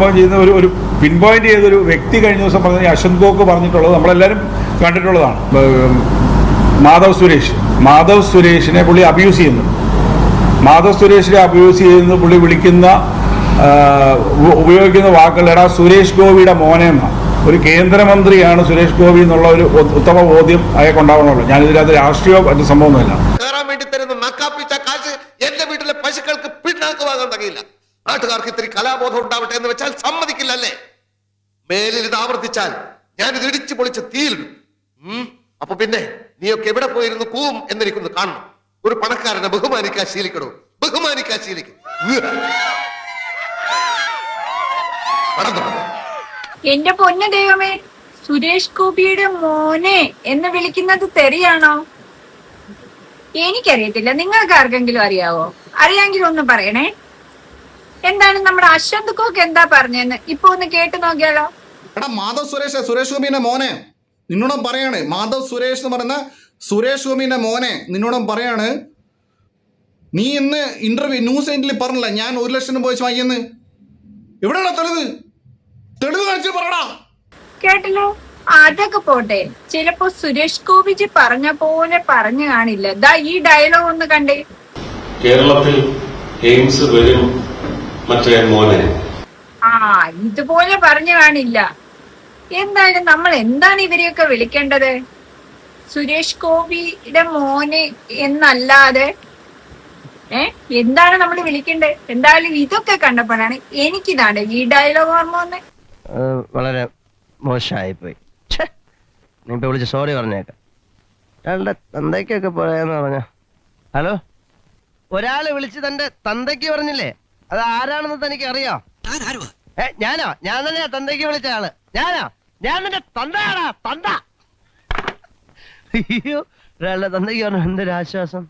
ചെയ്യുന്ന ഒരു pin point ചെയ്തൊരു വ്യക്തി കഴിഞ്ഞ ദിവസം പറഞ്ഞ അശ്വന്ത് ഗോക്ക് പറഞ്ഞിട്ടുള്ളത് നമ്മളെല്ലാവരും കണ്ടിട്ടുള്ളതാണ്. മാധവ് സുരേഷിനെ പുള്ളി അബ്യൂസ് ചെയ്യുന്നു. മാധവ് സുരേഷിനെ അബ്യൂസ് ചെയ്യുന്നു. പുള്ളി വിളിക്കുന്ന ഉപയോഗിക്കുന്ന വാക്കുകൾ എടാ സുരേഷ് ഗോപിയുടെ മോനെ എന്നാണ്. ഒരു കേന്ദ്രമന്ത്രിയാണ് സുരേഷ് ഗോപി എന്നുള്ള ഒരു ഉത്തമ ബോധ്യം അയാൾക്കുണ്ടാവണമല്ലോ. ഞാനിതിനകത്ത് രാഷ്ട്രീയ മറ്റു സംഭവമൊന്നുമില്ല. കയറാൻ വേണ്ടി തരുന്ന നക്കാപ്പിച്ച കാശ് എന്റെ വീട്ടിലെ പശുക്കൾക്ക് പിണ്ണാക്കുവാകാൻ തകയില്ല. നാട്ടുകാർക്ക് ഇത്തിരി കലാബോധം ഉണ്ടാവട്ടെ എന്ന് വെച്ചാൽ സമ്മതിക്കില്ല അല്ലേ? മേലിൽ ഇത് ആവർത്തിച്ചാൽ ഞാനിത് ഇടിച്ചു പൊളിച്ച് തീയിലിടും. അപ്പൊ പിന്നെ നീയൊക്കെ എവിടെ പോയിരുന്നു കൂവും എന്നെനിക്കൊന്ന് കാണണം. ഒരു പണക്കാരനെ ബഹുമാനിക്കാൻ ശീലിക്കണോ? ബഹുമാനിക്കാൻ ശീലിക്കും. എന്റെ പൊന്നു ദൈവമേ, സുരേഷ് ഗോപിയുടെ മോനെ എന്ന് വിളിക്കുന്നത് തെറിയാണോ? എനിക്കറിയത്തില്ല. നിങ്ങൾക്ക് ആർക്കെങ്കിലും അറിയാവോ? അറിയാമെങ്കിലും ഒന്ന് പറയണേ. എന്താണ് നമ്മുടെ അശ്വന്ത് ഗോക്ക് എന്താ പറഞ്ഞെന്ന് ഇപ്പൊ ഒന്ന് കേട്ട് നോക്കിയാലോ? എടാ മാധവ് സുരേഷ് ഗോപിന്റെ മോനെ നിന്നോടും പറയാണ്. മാധവ് സുരേഷ് എന്ന് പറയുന്ന സുരേഷ് ഗോപിന്റെ മോനെ നിന്നോടും പറയാണ്. നീ ഇന്ന് ഇന്റർവ്യൂ ന്യൂസ് എയ്റ്റിൽ പറഞ്ഞില്ല ഞാൻ 1 ലക്ഷം രൂപ വെച്ച് വാങ്ങിയെന്ന്. എവിടെയാണോ തെളിവ് കാണിച്ചു പറയടാ. കേട്ടല്ലോ. അതൊക്കെ പോട്ടെ, ചിലപ്പോ സുരേഷ് ഗോപിജി പറഞ്ഞ പോലെ പറഞ്ഞു കാണില്ല. ദാ ഈ ഡയലോഗ് ഒന്ന് കണ്ടേ. കേരളത്തിൽ എയിംസ് വരും മറ്റേ മോനെ. ഇതുപോലെ പറഞ്ഞു കാണില്ല. എന്തായാലും നമ്മൾ എന്താണ് ഇവരെയൊക്കെ വിളിക്കേണ്ടത്? സുരേഷ് ഗോപിയുടെ മോനെ എന്നല്ലാതെ എന്താണ് നമ്മൾ വിളിക്കേണ്ടത്? എന്തായാലും ഇതൊക്കെ കണ്ടപ്പോഴാണ് എനിക്കിതാണ് ഈ ഡയലോഗ് ഓർമ്മ വന്നേ. വളരെ മോശമായിപ്പോയി. നീ ഇപ്പൊ വിളിച്ച് സോറി പറഞ്ഞേക്കാം. ഒരാളുടെ തന്തയ്ക്കൊക്കെ പറയാന്ന് പറഞ്ഞ. ഹലോ, ഒരാള് വിളിച്ച് തന്റെ തന്തയ്ക്ക് പറഞ്ഞില്ലേ? അത് ആരാണെന്ന് തനിക്ക് അറിയാം? ഞാനോ? ഞാൻ തന്നെയാ തന്തയ്ക്ക് വിളിച്ച ആള്. ഞാൻ നിന്റെ തന്തയാടാ, തന്ത. അയ്യോ, ഒരാളുടെ തന്തയ്ക്ക് പറഞ്ഞു. എന്തൊരു ആശ്വാസം.